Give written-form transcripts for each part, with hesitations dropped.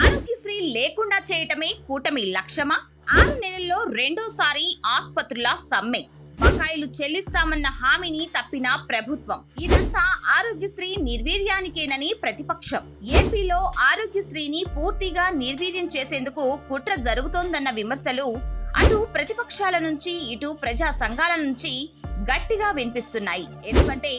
ఆరోగ్యశ్రీ లేకుండా చేయటమే కూటమి లక్ష్యమా? 6 నెలల్లో రెండోసారి ఆస్పత్రుల సమ్మె. బకాయిలు చెల్లిస్తామన్న హామీని తప్పిన ప్రభుత్వం. ఇదంతా ఆరోగ్యశ్రీ నిర్వీర్యానికేనని ప్రతిపక్షం. ఏపీలో ఆరోగ్యశ్రీని పూర్తిగా నిర్వీర్యం చేసేందుకు కుట్ర జరుగుతోందన్న విమర్శలు అటు ప్రతిపక్షాల నుంచి ఇటు ప్రజా సంఘాల నుంచి గట్టిగా వినిపిస్తున్నాయి. ఎందుకంటే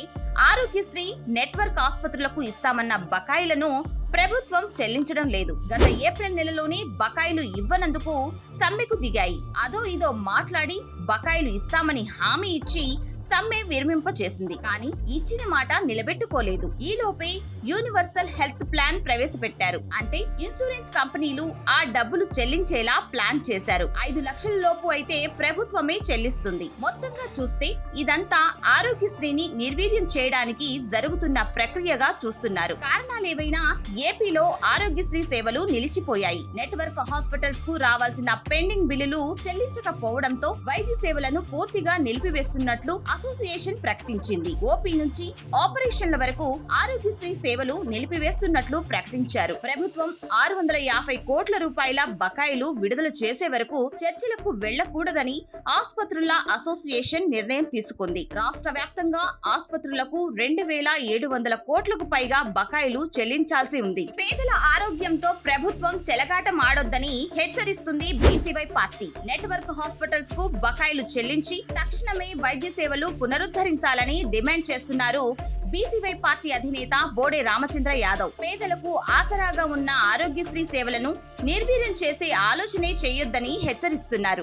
ఆరోగ్యశ్రీ నెట్వర్క్ ఆసుపత్రులకు ఇస్తామన్న బకాయిలను ప్రభుత్వం చెల్లించడం లేదు. గత ఏప్రిల్ నెలలోనే బకాయిలు ఇవ్వనందుకు సమ్మెకు దిగాయి. అదో ఇదో మాట్లాడి బకాయిలు ఇస్తామని హామీ ఇచ్చి సమ్మె విరమింప చేసింది. కానీ ఇచ్చిన మాట నిలబెట్టుకోలేదు. ఈలోపే యూనివర్సల్ హెల్త్ ప్లాన్ ప్రవేశపెట్టారు. అంటే ఇన్సూరెన్స్ కంపెనీలు ఆ డబ్బులు చెల్లించేలా ప్లాన్ చేశారు. 5 లక్షల లోపు అయితే ప్రభుత్వమే చెల్లిస్తుంది. మొత్తంగా చూస్తే ఇదంతా ఆరోగ్యశ్రీని నిర్వీర్యం చేయడానికి జరుగుతున్న ప్రక్రియగా చూస్తున్నారు. కారణాలేవైనా ఏపీలో ఆరోగ్యశ్రీ సేవలు నిలిచిపోయాయి. నెట్వర్క్ హాస్పిటల్స్ కు రావాల్సిన పెండింగ్ బిల్లులు చెల్లించకపోవడంతో వైద్య సేవలను పూర్తిగా నిలిపివేస్తున్నట్లు అసోసియేషన్ ప్రకటించింది. ఓపీ నుంచి ఆపరేషన్ల వరకు ఆరోగ్యశ్రీ సేవలు నిలిపివేస్తున్నట్లు ప్రకటించారు. ప్రభుత్వం 650 కోట్ల రూపాయల బకాయిలు విడుదల చేసే వరకు చర్చలకు వెళ్లకూడదని ఆసుపత్రుల అసోసియేషన్ నిర్ణయం తీసుకుంది. రాష్ట్ర వ్యాప్తంగా ఆసుపత్రులకు 2700 కోట్లకు పైగా బకాయిలు చెల్లించాల్సి ఉంది. పేదల ఆరోగ్యంతో ప్రభుత్వం చెలగాటం ఆడొద్దని హెచ్చరిస్తుంది బీసీవై పార్టీ. నెట్వర్క్ హాస్పిటల్స్ కు బకాయిలు చెల్లించి తక్షణమే వైద్య సేవలు పునరుద్ధరించాలని డిమాండ్ చేస్తున్నారు బీసీవై పార్టీ అధినేత బోడే రామచంద్ర యాదవ్. పేదలకు ఆసరాగా ఉన్న ఆరోగ్యశ్రీ సేవలను నిర్వీర్యం చేసే ఆలోచనే చేయొద్దని హెచ్చరిస్తున్నారు.